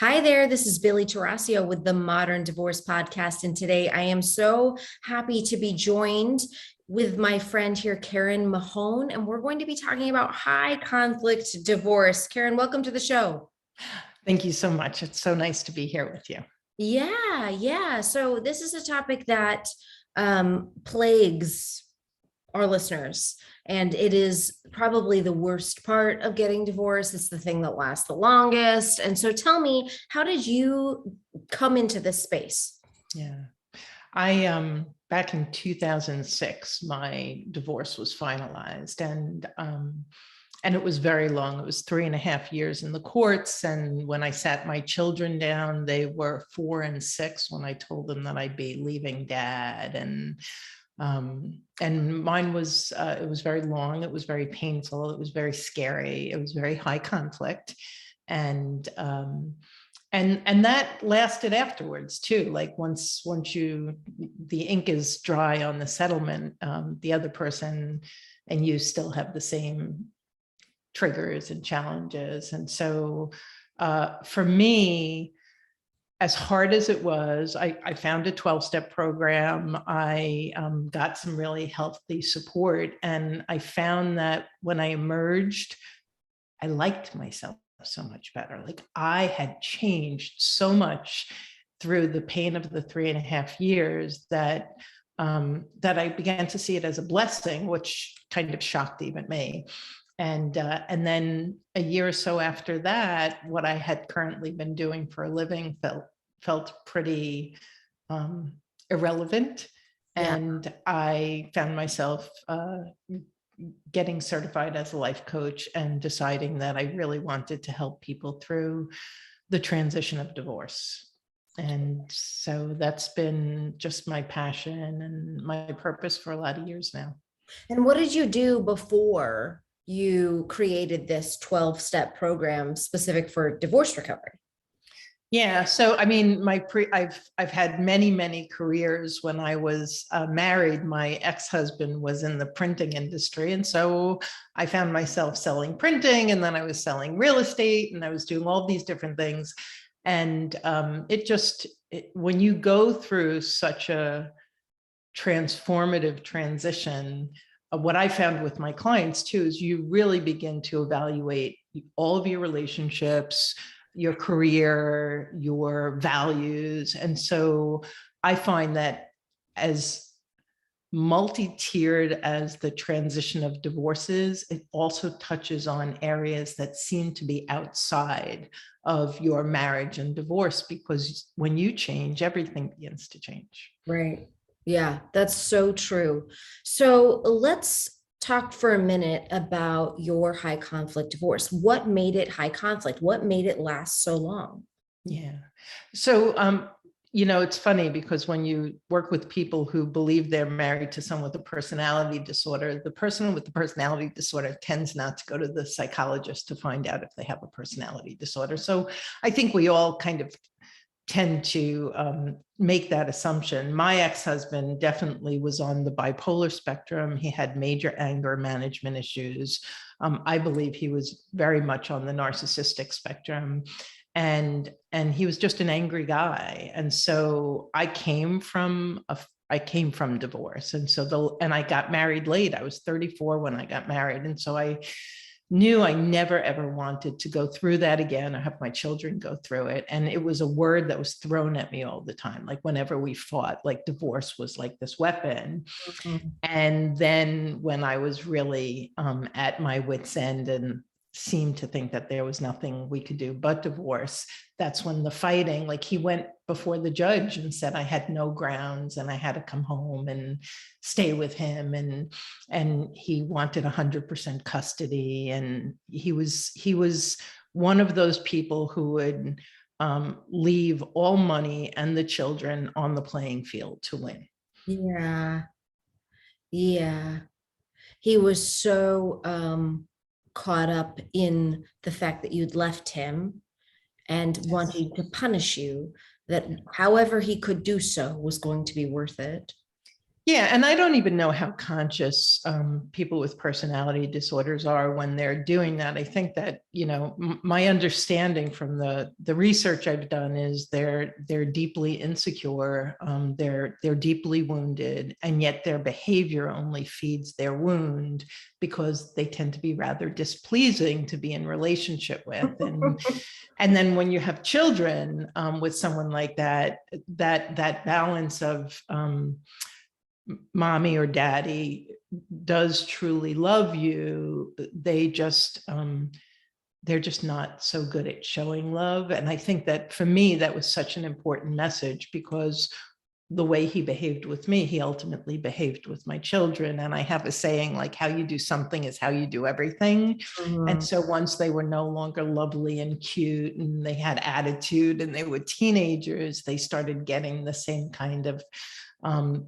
Hi there, this is Billy Tarasio with the Modern Divorce Podcast. And today I am so happy to be joined with my friend here, Karen Mahone, and we're going to be talking about high conflict divorce. Karen, welcome to the show. Thank you so much. It's so nice to be here with you. Yeah. So this is a topic that plagues our listeners. And it is probably the worst part of getting divorced. It's the thing that lasts the longest. And so tell me, how did you come into this space? Yeah. I back in 2006, my divorce was finalized and it was very long. It was 3.5 years in the courts. And when I sat my children down, they were 4 and 6 when I told them that I'd be leaving dad. And mine was, it was very long. It was very painful. It was very scary. It was very high conflict. And that lasted afterwards too. Like once the ink is dry on the settlement, the other person and you still have the same triggers and challenges. And so for me, as hard as it was, I found a 12-step program. I got some really healthy support. And I found that when I emerged, I liked myself so much better. Like I had changed so much through the pain of the 3.5 years that I began to see it as a blessing, which kind of shocked even me. And then a year or so after that, what I had currently been doing for a living felt pretty irrelevant. Yeah. And I found myself getting certified as a life coach and deciding that I really wanted to help people through the transition of divorce. And so that's been just my passion and my purpose for a lot of years now. And what did you do before you created this 12-step program specific for divorce recovery? Yeah, so I mean, I've had many careers. When I was married, my ex-husband was in the printing industry, and so I found myself selling printing, and then I was selling real estate, and I was doing all these different things. And when you go through such a transformative transition, what I found with my clients too is you really begin to evaluate all of your relationships, your career, your values. And so I find that as multi-tiered as the transition of divorces, it also touches on areas that seem to be outside of your marriage and divorce, because when you change, everything begins to change. Right. Yeah, that's so true. So let's talk for a minute about your high conflict divorce. What made it high conflict? What made it last so long? Yeah. So, it's funny because when you work with people who believe they're married to someone with a personality disorder, the person with the personality disorder tends not to go to the psychologist to find out if they have a personality disorder. So I think we all kind of tend to make that assumption. My ex-husband definitely was on the bipolar spectrum. He had major anger management issues. I believe he was very much on the narcissistic spectrum. And he was just an angry guy. And so I came from divorce. And I got married late. I was 34 when I got married. And so I knew I never, ever wanted to go through that again. I have my children go through it. And it was a word that was thrown at me all the time. Like whenever we fought, like divorce was like this weapon. Mhm. And then when I was really at my wit's end and seemed to think that there was nothing we could do but divorce, that's when the fighting, like he went before the judge and said I had no grounds and I had to come home and stay with him, and he wanted 100% custody, and he was one of those people who would leave all money and the children on the playing field to win. Yeah. Yeah. He was so caught up in the fact that you'd left him and wanting to punish you that however he could do so was going to be worth it. Yeah, and I don't even know how conscious people with personality disorders are when they're doing that. I think that, my understanding from the research I've done is they're deeply insecure, they're deeply wounded, and yet their behavior only feeds their wound because they tend to be rather displeasing to be in relationship with. And then when you have children with someone like that, that balance of mommy or daddy does truly love you, they're just not so good at showing love. And I think that for me, that was such an important message, because the way he behaved with me, he ultimately behaved with my children. And I have a saying, like, how you do something is how you do everything. And so once they were no longer lovely and cute and they had attitude and they were teenagers, they started getting the same kind of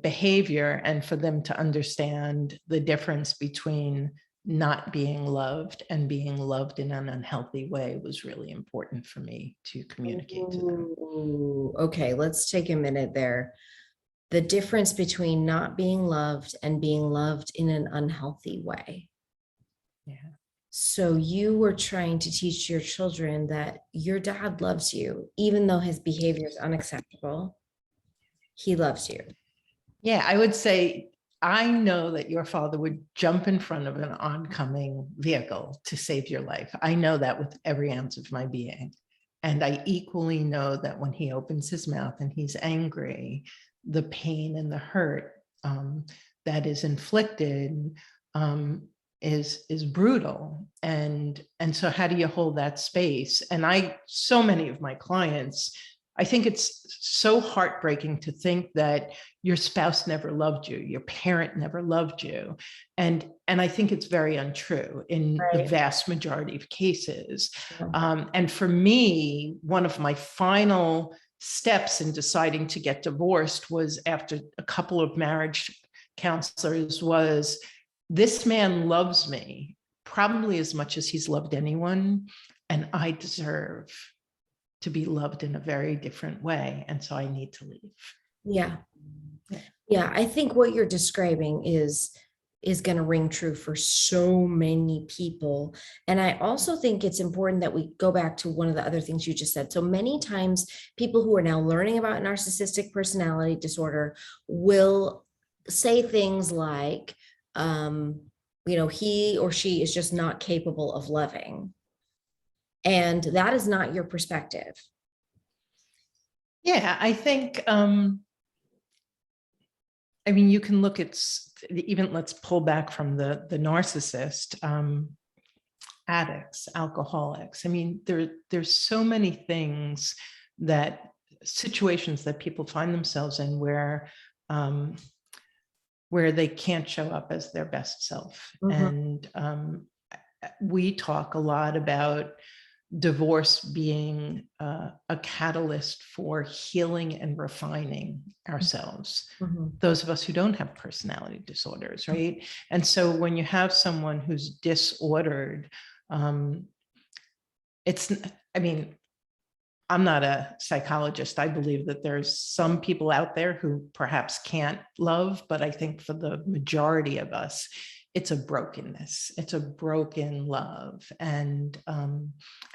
behavior. And for them to understand the difference between not being loved and being loved in an unhealthy way was really important for me to communicate to them. Ooh, okay, let's take a minute there. The difference between not being loved and being loved in an unhealthy way. Yeah. So you were trying to teach your children that your dad loves you, even though his behavior is unacceptable. He loves you. Yeah, I would say, I know that your father would jump in front of an oncoming vehicle to save your life. I know that with every ounce of my being. And I equally know that when he opens his mouth and he's angry, the pain and the hurt that is inflicted is brutal. And so how do you hold that space? And so many of my clients, I think it's so heartbreaking to think that your spouse never loved you, your parent never loved you. And I think it's very untrue in the Right. vast majority of cases. Yeah. And for me, one of my final steps in deciding to get divorced was, after a couple of marriage counselors, was, this man loves me probably as much as he's loved anyone, and I deserve to be loved in a very different way. And so I need to leave. Yeah. Yeah. Yeah. I think what you're describing is going to ring true for so many people. And I also think it's important that we go back to one of the other things you just said. So many times people who are now learning about narcissistic personality disorder will say things like, he or she is just not capable of loving. And that is not your perspective. Yeah, I think, you can look at, even, let's pull back from the narcissist, addicts, alcoholics. There's so many things, situations that people find themselves in where they can't show up as their best self. And we talk a lot about divorce being a catalyst for healing and refining ourselves. Those of us who don't have personality disorders, right? And so when you have someone who's disordered, I'm not a psychologist. I believe that there's some people out there who perhaps can't love, but I think for the majority of us, it's a brokenness. It's a broken love. And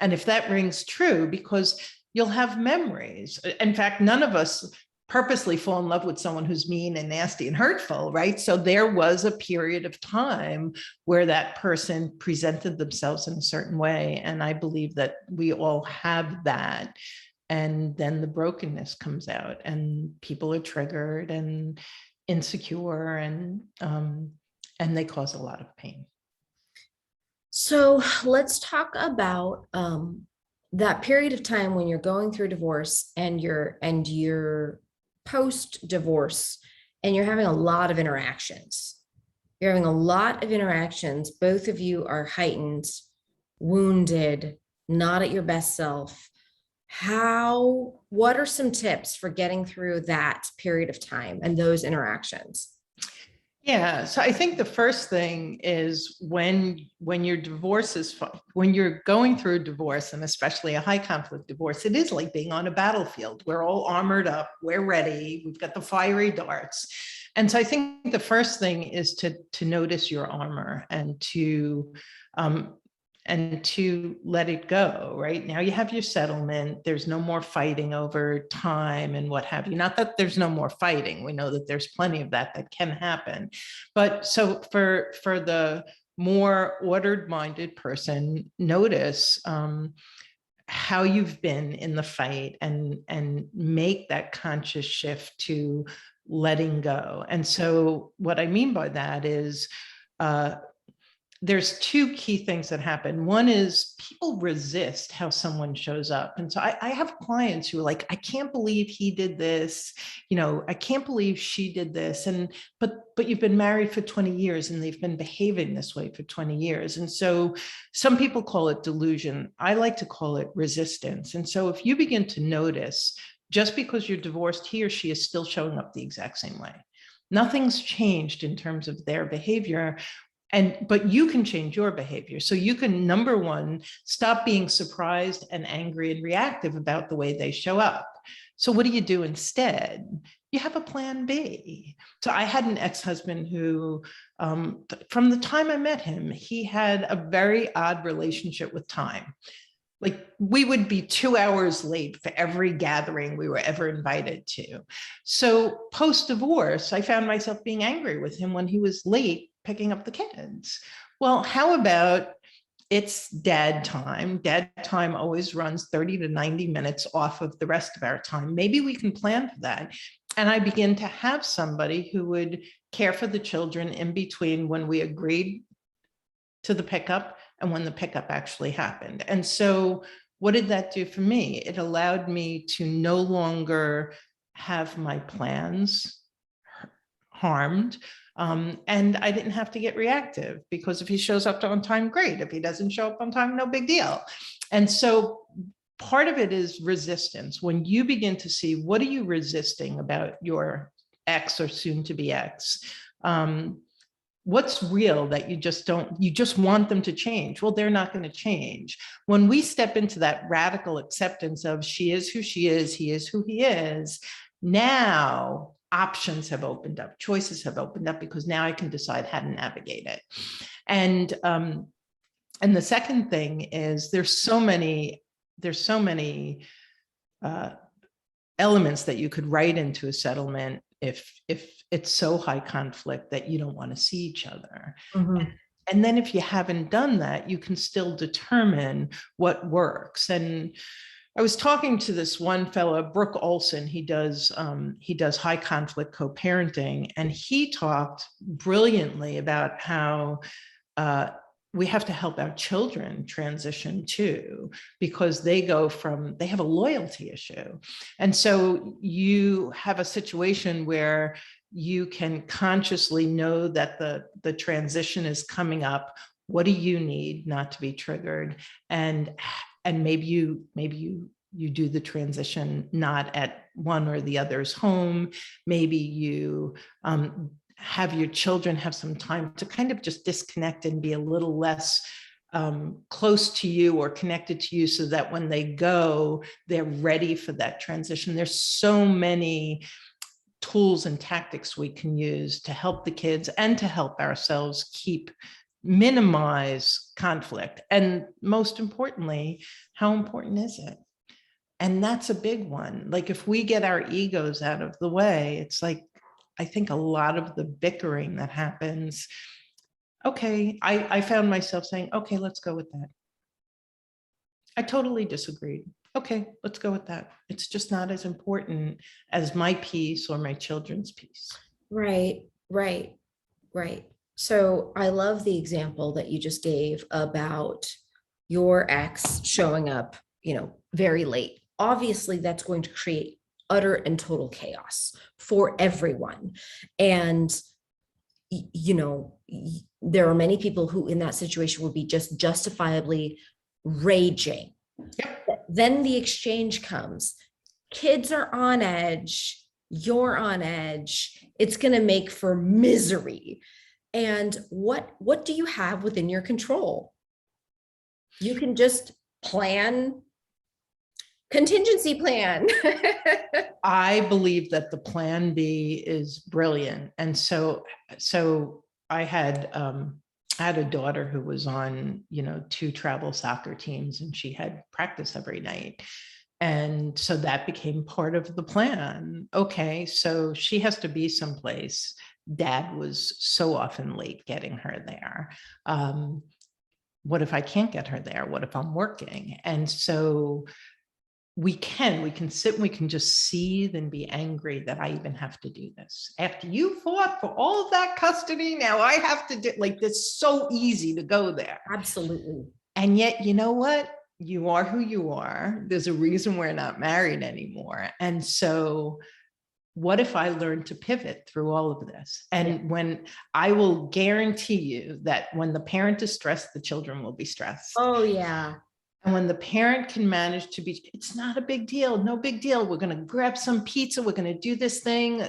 if that rings true, because you'll have memories. In fact, none of us purposely fall in love with someone who's mean and nasty and hurtful, right? So there was a period of time where that person presented themselves in a certain way. And I believe that we all have that. And then the brokenness comes out and people are triggered and insecure, and they cause a lot of pain. So let's talk about that period of time when you're going through divorce and you're post-divorce and you're having a lot of interactions. You're having a lot of interactions. Both of you are heightened, wounded, not at your best self. What are some tips for getting through that period of time and those interactions? Yeah, so I think the first thing is, when your divorce is, when you're going through a divorce, and especially a high conflict divorce, it is like being on a battlefield. We're all armored up, we're ready, we've got the fiery darts. And so I think the first thing is to notice your armor um, and to let it go. Right now you have your settlement. There's no more fighting over time and what have you. Not that there's no more fighting. We know that there's plenty of that can happen. But so for the more ordered minded person, notice how you've been in the fight and make that conscious shift to letting go. And so what I mean by that is there's two key things that happen. One is people resist how someone shows up. And so I have clients who are like, I can't believe he did this. I can't believe she did this. And, but you've been married for 20 years and they've been behaving this way for 20 years. And so some people call it delusion. I like to call it resistance. And so if you begin to notice, just because you're divorced, he or she is still showing up the exact same way. Nothing's changed in terms of their behavior. But you can change your behavior. So you can, number one, stop being surprised and angry and reactive about the way they show up. So what do you do instead? You have a plan B. So I had an ex-husband who, from the time I met him, he had a very odd relationship with time. Like we would be 2 hours late for every gathering we were ever invited to. So post-divorce, I found myself being angry with him when he was late picking up the kids. Well, how about it's dad time? Dad time always runs 30 to 90 minutes off of the rest of our time. Maybe we can plan for that. And I begin to have somebody who would care for the children in between when we agreed to the pickup and when the pickup actually happened. And so what did that do for me? It allowed me to no longer have my plans harmed. And I didn't have to get reactive, because if he shows up on time, great. If he doesn't show up on time, no big deal. And so part of it is resistance. When you begin to see, what are you resisting about your ex or soon to be ex? What's real that you just want them to change? Well, they're not going to change. When we step into that radical acceptance of she is who she is, he is who he is, now options have opened up, choices have opened up, because now I can decide how to navigate it. And the second thing is there's so many elements that you could write into a settlement if it's so high conflict that you don't want to see each other. Mm-hmm. And then if you haven't done that, you can still determine what works. And I was talking to this one fellow, Brooke Olson. He does high conflict co-parenting, and he talked brilliantly about how we have to help our children transition too, because they have a loyalty issue. And so you have a situation where you can consciously know that the transition is coming up. What do you need not to be triggered? And maybe you do the transition not at one or the other's home. Maybe you have your children have some time to kind of just disconnect and be a little less close to you or connected to you, so that when they go, they're ready for that transition. There's so many tools and tactics we can use to help the kids and to help ourselves minimize conflict. And most importantly, how important is it? And that's a big one. Like if we get our egos out of the way, it's like, I think a lot of the bickering that happens, okay, I found myself saying, okay, let's go with that. I totally disagreed. Okay, let's go with that. It's just not as important as my piece or my children's piece. Right. So I love the example that you just gave about your ex showing up, very late. Obviously, that's going to create utter and total chaos for everyone. And, there are many people who in that situation would be just justifiably raging. Yep. Then the exchange comes. Kids are on edge. You're on edge. It's going to make for misery. And what do you have within your control? You can just plan Contingency plan. I believe that the plan B is brilliant. And so I had a daughter who was on, 2 travel soccer teams, and she had practice every night. And so that became part of the plan. Okay, so she has to be someplace. Dad was so often late getting her there. What if I can't get her there? What if I'm working? And so we can sit and we can just seethe and be angry that I even have to do this. After you fought for all of that custody, now I have to do, like, this so easy to go there. Absolutely. And yet, you know what? You are who you are. There's a reason we're not married anymore. And so what if I learned to pivot through all of this? And when I will guarantee you that when the parent is stressed, the children will be stressed. Oh, yeah. And when the parent can manage to be, it's not a big deal, no big deal. We're going to grab some pizza. We're going to do this thing.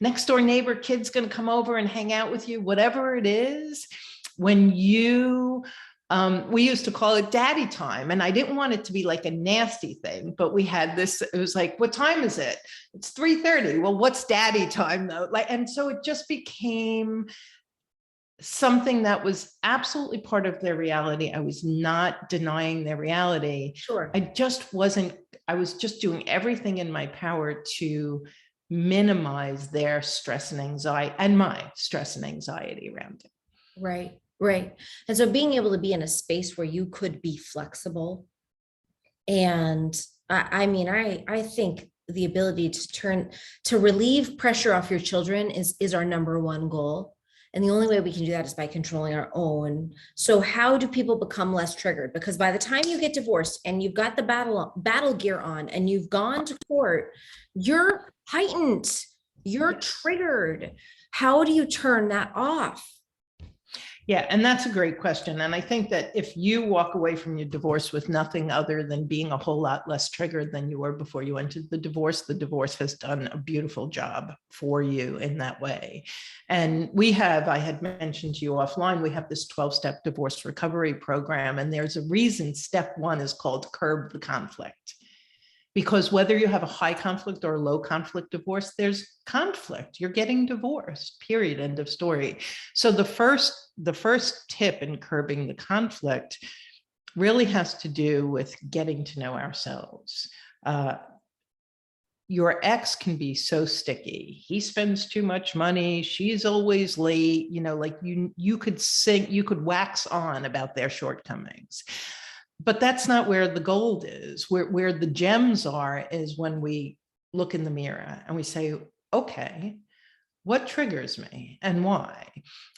Next door neighbor kid's going to come over and hang out with you, whatever it is. When you, we used to call it daddy time. And I didn't want it to be like a nasty thing, but we had this, it was like, what time is it? It's 3:30. Well, what's daddy time though? And so it just became something that was absolutely part of their reality. I was not denying their reality. Sure. I was just doing everything in my power to minimize their stress and anxiety and my stress and anxiety around it. Right. Right. And so being able to be in a space where you could be flexible. And I think the ability to relieve pressure off your children is our number one goal. And the only way we can do that is by controlling our own. So how do people become less triggered? Because by the time you get divorced and you've got the battle gear on and you've gone to court, you're heightened, you're triggered. How do you turn that off? Yeah, and that's a great question. And I think that if you walk away from your divorce with nothing other than being a whole lot less triggered than you were before you entered the divorce has done a beautiful job for you in that way. And I had mentioned to you offline, we have this 12-step divorce recovery program. And there's a reason step 1 is called curb the conflict. Because whether you have a high conflict or a low conflict divorce, there's conflict. You're getting divorced, period, end of story. So the first tip in curbing the conflict really has to do with getting to know ourselves. Your ex can be so sticky. He spends too much money. She's always late. You could wax on about their shortcomings. But that's not where the gold is. Where the gems are is when we look in the mirror and we say, okay, what triggers me and why?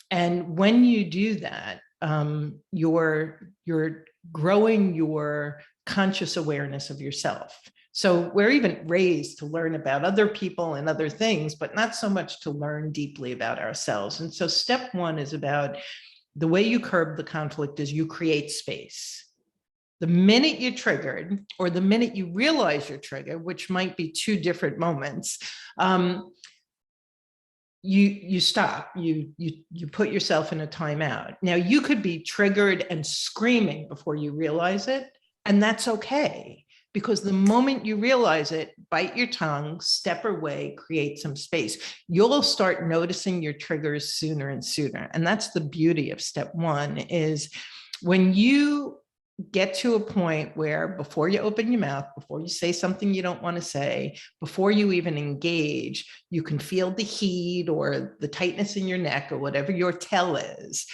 And when you do that, you're growing your conscious awareness of yourself. So we're even raised to learn about other people and other things, but not so much to learn deeply about ourselves. And so step 1 is about the way you curb the conflict is you create space. The minute you're triggered, or the minute you realize you're triggered, which might be 2 different moments, you stop, you put yourself in a timeout. Now you could be triggered and screaming before you realize it, and that's okay. Because the moment you realize it, bite your tongue, step away, create some space. You'll start noticing your triggers sooner and sooner. And that's the beauty of step 1 is when you get to a point where before you open your mouth, before you say something you don't want to say, before you even engage, you can feel the heat or the tightness in your neck or whatever your tell is.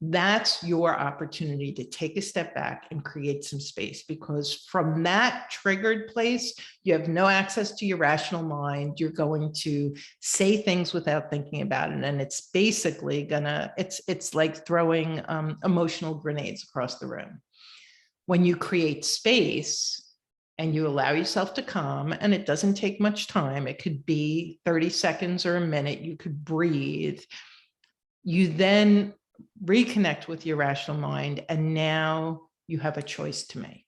That's your opportunity to take a step back and create some space, because from that triggered place, you have no access to your rational mind. You're going to say things without thinking about it. And it's basically it's like throwing emotional grenades across the room. When you create space and you allow yourself to calm, and it doesn't take much time, it could be 30 seconds or a minute, you could breathe, you then reconnect with your rational mind, and now you have a choice to make.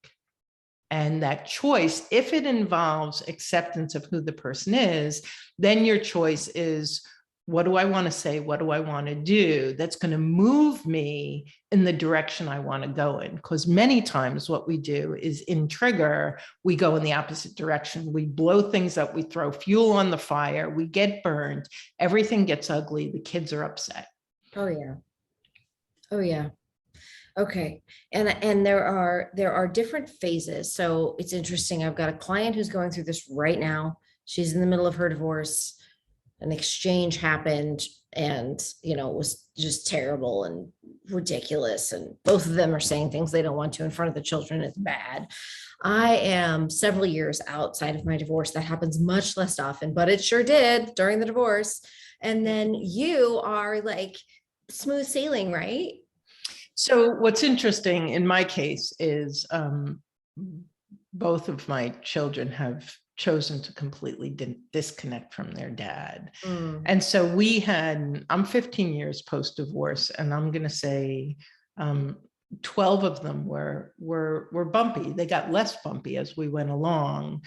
And that choice, if it involves acceptance of who the person is, then your choice is, what do I want to say? What do I want to do? That's going to move me in the direction I want to go in. Because many times what we do is in trigger, we go in the opposite direction. We blow things up, we throw fuel on the fire, we get burned, everything gets ugly, the kids are upset. Oh yeah. Oh yeah. Okay. And there are different phases. So it's interesting. I've got a client who's going through this right now. She's in the middle of her divorce. An exchange happened and it was just terrible and ridiculous. And both of them are saying things they don't want to in front of the children. It's bad. I am several years outside of my divorce. That happens much less often, but it sure did during the divorce. And then you are like smooth sailing, right? So what's interesting in my case is both of my children have chosen to completely disconnect from their dad. Mm. And so I'm 15 years post-divorce, and I'm going to say 12 of them were bumpy. They got less bumpy as we went along.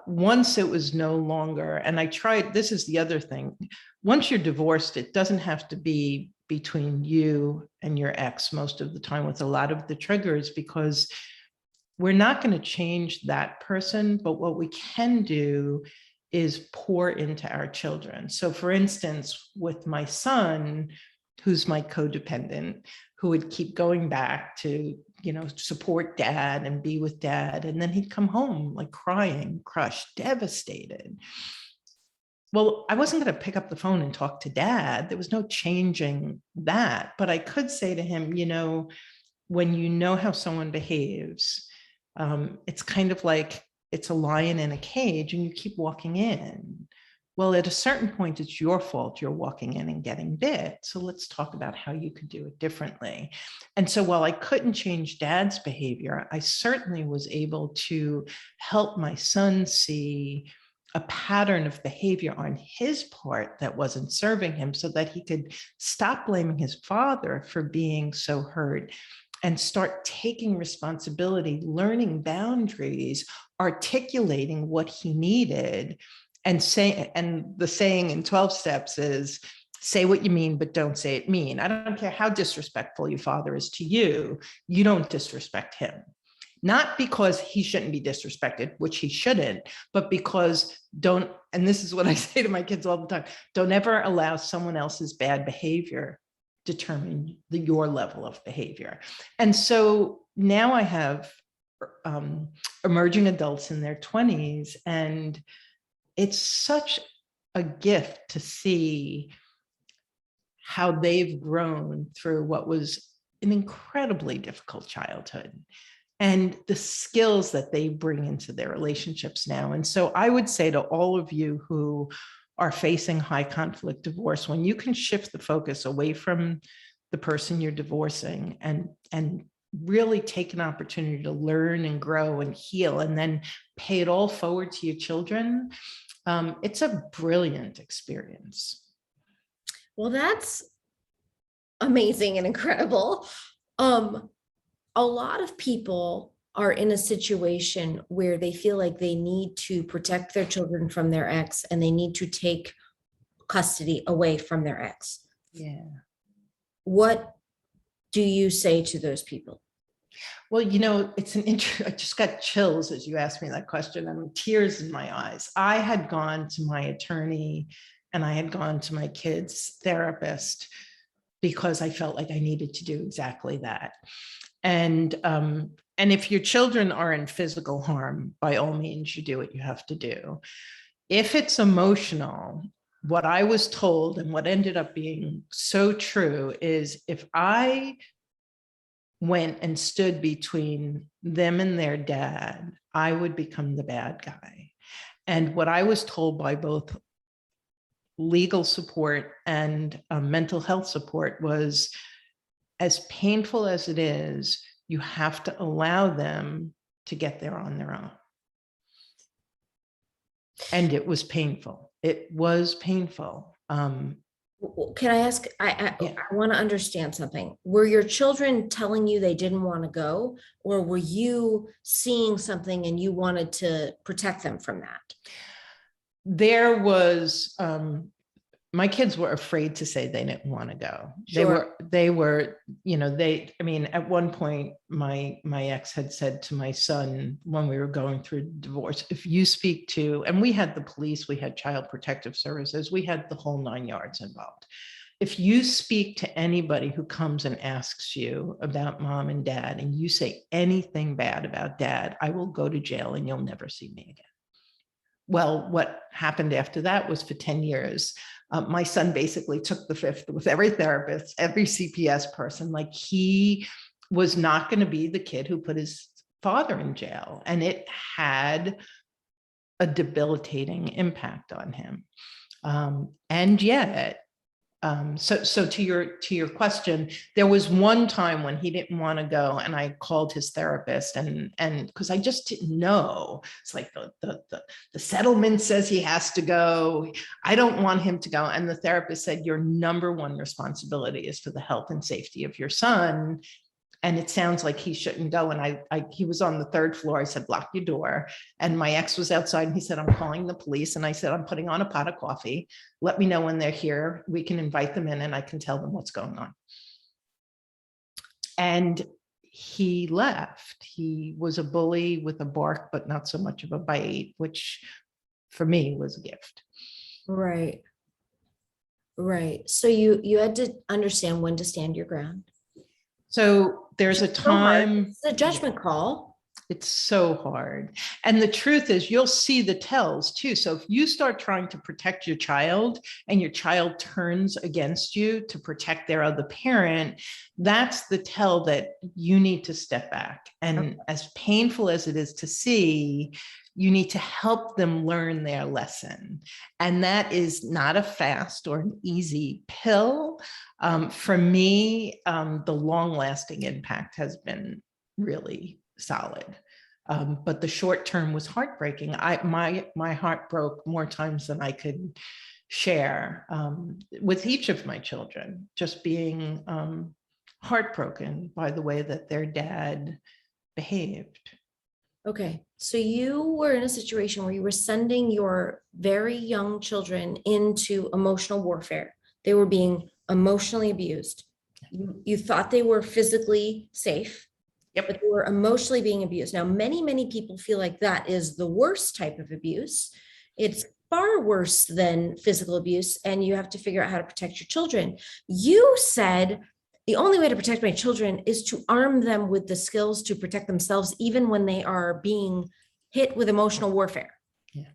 Once it was no longer, and this is the other thing, once you're divorced, it doesn't have to be between you and your ex most of the time with a lot of the triggers, because we're not going to change that person, but what we can do is pour into our children. So for instance, with my son, who's my codependent, who would keep going back to, support dad and be with dad. And then he'd come home like crying, crushed, devastated. Well, I wasn't going to pick up the phone and talk to dad. There was no changing that. But I could say to him, when you know how someone behaves, it's kind of like it's a lion in a cage and you keep walking in. Well, at a certain point, it's your fault you're walking in and getting bit. So let's talk about how you could do it differently. And so while I couldn't change dad's behavior, I certainly was able to help my son see a pattern of behavior on his part that wasn't serving him, so that he could stop blaming his father for being so hurt and start taking responsibility, learning boundaries, articulating what he needed, and the saying in 12 steps is, say what you mean, but don't say it mean. I don't care how disrespectful your father is to you, you don't disrespect him. Not because he shouldn't be disrespected, which he shouldn't, but because and this is what I say to my kids all the time, don't ever allow someone else's bad behavior determine your level of behavior. And so now I have emerging adults in their 20s, and it's such a gift to see how they've grown through what was an incredibly difficult childhood, and the skills that they bring into their relationships now. And so I would say to all of you who are facing high conflict divorce, when you can shift the focus away from the person you're divorcing and really take an opportunity to learn and grow and heal, and then pay it all forward to your children, it's a brilliant experience. Well, that's amazing and incredible. A lot of people are in a situation where they feel like they need to protect their children from their ex, and they need to take custody away from their ex. Yeah. What do you say to those people? Well, I just got chills as you asked me that question, and tears in my eyes. I had gone to my attorney and I had gone to my kids' therapist because I felt like I needed to do exactly that. And if your children are in physical harm, by all means, you do what you have to do. If it's emotional, what I was told and what ended up being so true is, if I went and stood between them and their dad, I would become the bad guy. And what I was told by both legal support and mental health support was, as painful as it is, you have to allow them to get there on their own. And it was painful. It was painful. Can I ask, I want to understand something. Were your children telling you they didn't want to go, or were you seeing something and you wanted to protect them from that? There was my kids were afraid to say they didn't want to go. Sure. They were, I mean, at one point, my ex had said to my son when we were going through divorce, if you speak to, and we had the police, we had child protective services, we had the whole 9 yards involved. If you speak to anybody who comes and asks you about mom and dad, and you say anything bad about dad, I will go to jail and you'll never see me again. Well, what happened after that was for 10 years, my son basically took the fifth with every therapist, every CPS person. Like, he was not going to be the kid who put his father in jail. And it had a debilitating impact on him. And yet, so to your question, there was one time when he didn't want to go, and I called his therapist, and because I just didn't know. It's like the settlement says he has to go. I don't want him to go. And the therapist said, your number one responsibility is for the health and safety of your son. And it sounds like he shouldn't go. And he was on the third floor. I said, lock your door. And my ex was outside, and he said, I'm calling the police. And I said, I'm putting on a pot of coffee. Let me know when they're here. We can invite them in and I can tell them what's going on. And he left. He was a bully with a bark, but not so much of a bite, which for me was a gift. Right. Right. So you had to understand when to stand your ground. So there's a time. It's a judgment call. It's so hard. And the truth is, you'll see the tells too. So if you start trying to protect your child and your child turns against you to protect their other parent, that's the tell that you need to step back. And as painful as it is to see, you need to help them learn their lesson. And that is not a fast or an easy pill. For me, the long-lasting impact has been really solid. But the short term was heartbreaking. My heart broke more times than I could share, with each of my children, just being heartbroken by the way that their dad behaved. Okay. So you were in a situation where you were sending your very young children into emotional warfare. They were being emotionally abused. You thought they were physically safe. Yep. But they were emotionally being abused. Now, many people feel like that is the worst type of abuse. It's far worse than physical abuse, and you have to figure out how to protect your children. You said the only way to protect my children is to arm them with the skills to protect themselves, even when they are being hit with emotional warfare. Yeah,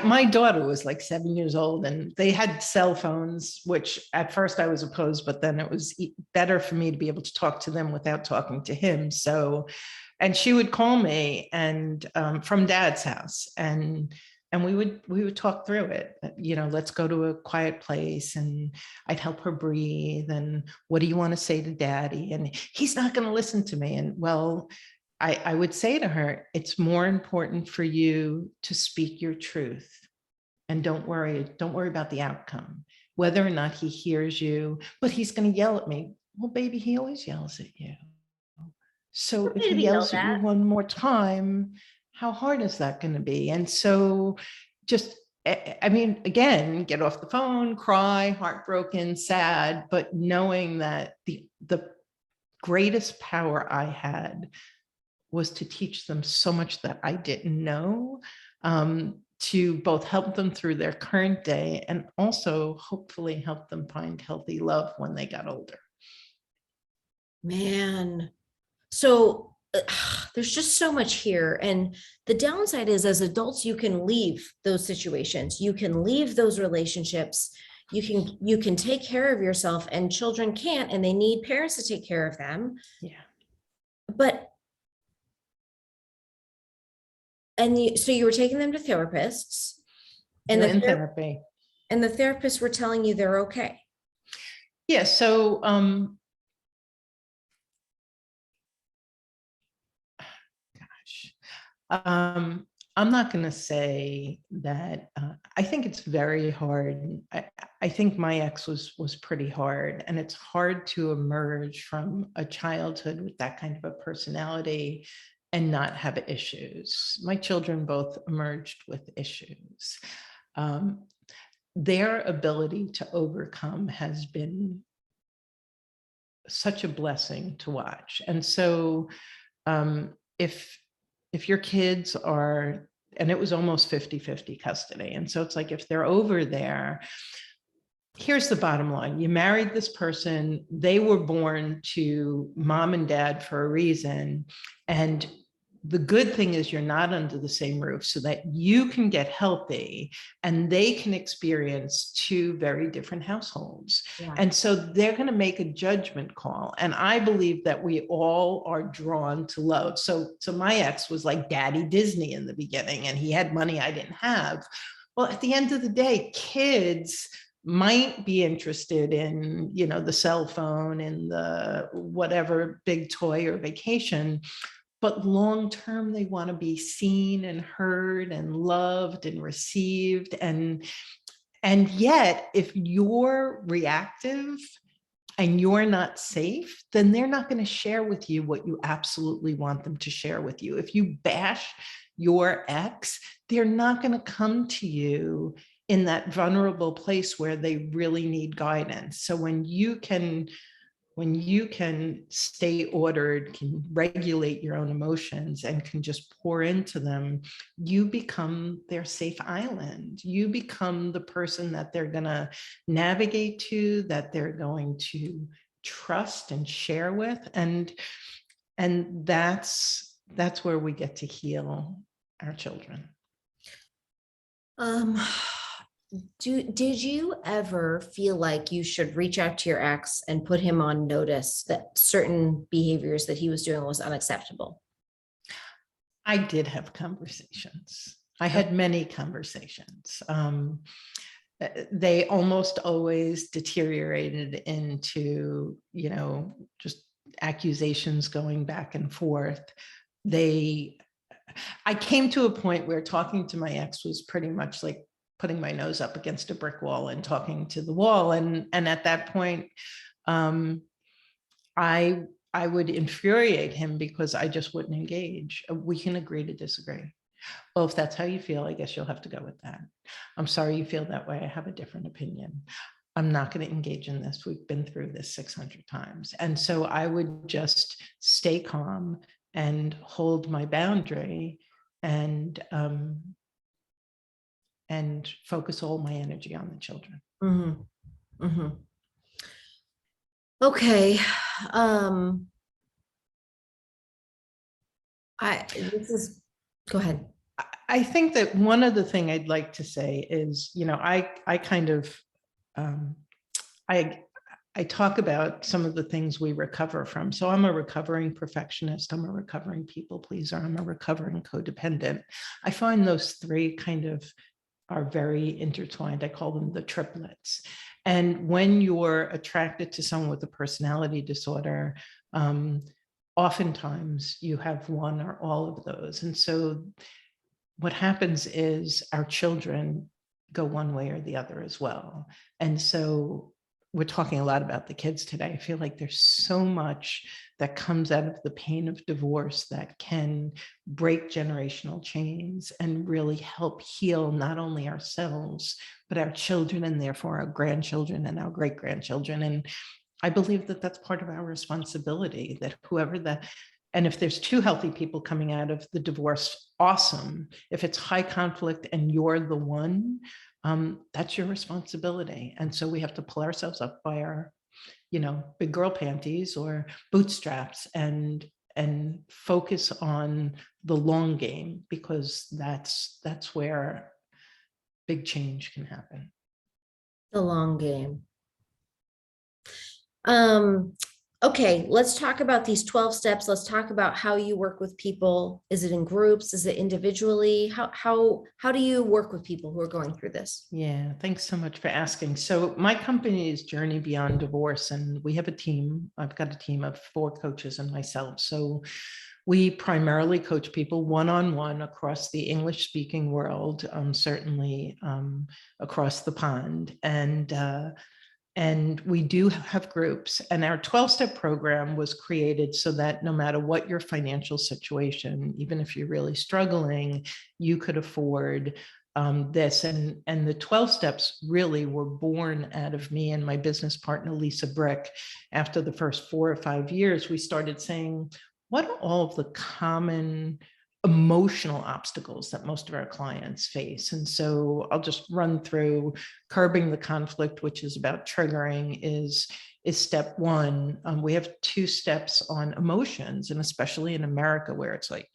my daughter was like 7 years old, and they had cell phones, which at first I was opposed, but then it was better for me to be able to talk to them without talking to him. So, and she would call me and from dad's house, and we would talk through it. Let's go to a quiet place, and I'd help her breathe. And what do you want to say to daddy? And he's not going to listen to me. And well, I would say to her, it's more important for you to speak your truth, and don't worry about the outcome, whether or not he hears you. But he's going to yell at me. Well, baby, he always yells at you. So if he yells at you one more time, how hard is that going to be? And so just, I mean, again, get off the phone, cry, heartbroken, sad, but knowing that the greatest power I had was to teach them so much that I didn't know, to both help them through their current day and also hopefully help them find healthy love when they got older. Man, so there's just so much here. And the downside is, as adults, you can leave those situations. You can leave those relationships. You can take care of yourself, and children can't, and they need parents to take care of them. Yeah. But so you were taking them to therapists, and in therapy, and the therapists were telling you they're okay. Yeah. So, I'm not going to say that. I think it's very hard. I think my ex was pretty hard, and it's hard to emerge from a childhood with that kind of a personality and not have issues. My children both emerged with issues. their ability to overcome has been such a blessing to watch. And so if your kids are, and it was almost 50-50 custody. And so it's like, if they're over there, here's the bottom line. You married this person, they were born to mom and dad for a reason. And the good thing is you're not under the same roof, so that you can get healthy and they can experience two very different households. Yeah. And so they're going to make a judgment call. And I believe that we all are drawn to love. So my ex was like Daddy Disney in the beginning, and he had money I didn't have. Well, at the end of the day, kids might be interested in, you know, the cell phone and the whatever big toy or vacation, but long term, they want to be seen and heard and loved and received. And yet, if you're reactive and you're not safe, then they're not going to share with you what you absolutely want them to share with you. If you bash your ex, they're not going to come to you in that vulnerable place where they really need guidance. So when you can stay ordered, can regulate your own emotions, and can just pour into them, you become their safe island. You become the person that they're going to navigate to, that they're going to trust and share with. And that's where we get to heal our children. Did you ever feel like you should reach out to your ex and put him on notice that certain behaviors that he was doing was unacceptable? I did have conversations. I had many conversations. They almost always deteriorated into, you know, just accusations going back and forth. I came to a point where talking to my ex was pretty much like putting my nose up against a brick wall and talking to the wall. And at that point, I would infuriate him because I just wouldn't engage. We can agree to disagree. Well, if that's how you feel, I guess you'll have to go with that. I'm sorry you feel that way. I have a different opinion. I'm not going to engage in this. We've been through this 600 times. And so I would just stay calm and hold my boundary and focus all my energy on the children. Mm-hmm. Mm-hmm. Okay. Go ahead. I think that one other thing I'd like to say is, you know, I kind of, I talk about some of the things we recover from. So I'm a recovering perfectionist. I'm a recovering people pleaser. I'm a recovering codependent. I find those three kind of are very intertwined. I call them the triplets. And when you're attracted to someone with a personality disorder, oftentimes you have one or all of those. And so what happens is our children go one way or the other as well. And so we're talking a lot about the kids today. I feel like there's so much that comes out of the pain of divorce that can break generational chains and really help heal not only ourselves, but our children, and therefore our grandchildren and our great-grandchildren. And I believe that that's part of our responsibility, that and if there's two healthy people coming out of the divorce, awesome. If it's high conflict and you're the one, that's your responsibility. And so we have to pull ourselves up by our, you know, big girl panties or bootstraps and focus on the long game, because that's where big change can happen. The long game. Okay, let's talk about these 12 steps. Let's talk about how you work with people. Is it in groups? Is it individually? How do you work with people who are going through this? Yeah, thanks so much for asking. So my company is Journey Beyond Divorce, and we have a team. I've got a team of 4 coaches and myself. So we primarily coach people one-on-one across the English-speaking world, certainly across the pond. And we do have groups, and our 12-step program was created so that no matter what your financial situation, even if you're really struggling, you could afford this. And the 12 steps really were born out of me and my business partner, Lisa Brick. After the first 4 or 5 years, we started saying, what are all of the common emotional obstacles that most of our clients face? And so I'll just run through. Curbing the conflict, which is about triggering, is step one. We have 2 steps on emotions, and especially in America, where it's like,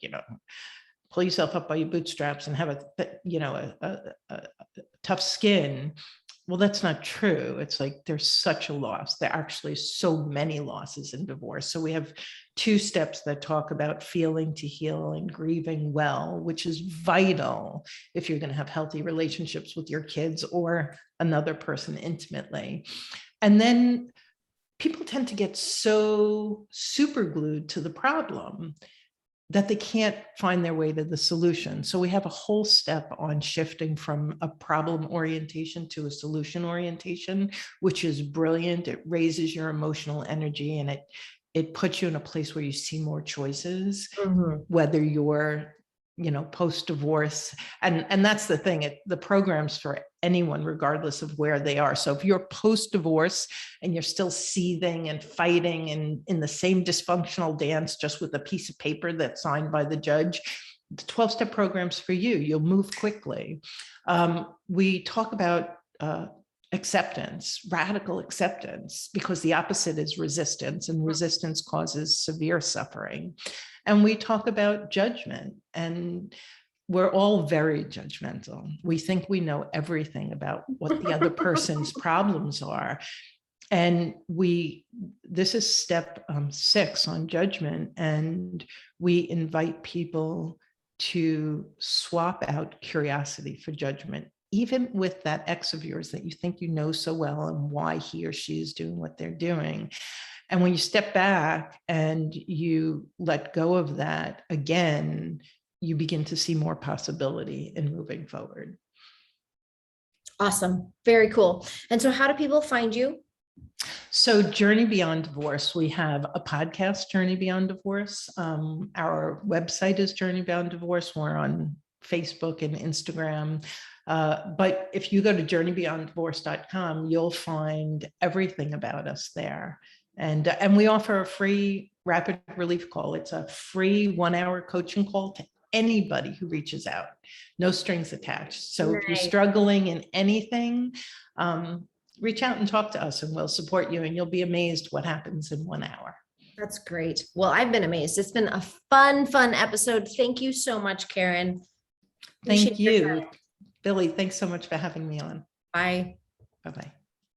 pull yourself up by your bootstraps and have a tough skin. Well, that's not true. It's like there's such a loss. There are actually so many losses in divorce. So we have 2 steps that talk about feeling to heal and grieving well, which is vital if you're going to have healthy relationships with your kids or another person intimately. And then people tend to get so super glued to the problem that they can't find their way to the solution. So we have a whole step on shifting from a problem orientation to a solution orientation, which is brilliant. It raises your emotional energy, and it puts you in a place where you see more choices, whether you're post-divorce. And that's the thing, the program's for anyone, regardless of where they are. So if you're post-divorce and you're still seething and fighting and in the same dysfunctional dance, just with a piece of paper that's signed by the judge, the 12-step program's for you. You'll move quickly. We talk about acceptance, radical acceptance, because the opposite is resistance, and resistance causes severe suffering. And we talk about judgment, and we're all very judgmental. We think we know everything about what the other person's problems are. And this is step 6 on judgment. And we invite people to swap out curiosity for judgment, even with that ex of yours that you think you know so well and why he or she is doing what they're doing. And when you step back and you let go of that, again, you begin to see more possibility in moving forward. Awesome. Very cool. And so how do people find you? So Journey Beyond Divorce, we have a podcast, Journey Beyond Divorce. Our website is Journey Beyond Divorce. We're on Facebook and Instagram. But if you go to journeybeyonddivorce.com, you'll find everything about us there. And we offer a free rapid relief call. It's a free 1-hour coaching call to anybody who reaches out, no strings attached. So if you're struggling in anything, reach out and talk to us, and we'll support you, and you'll be amazed what happens in 1 hour. That's great. Well, I've been amazed. It's been a fun episode. Thank you so much, Karen. Thank you, Billy. Thanks so much for having me on. Bye. Bye-bye.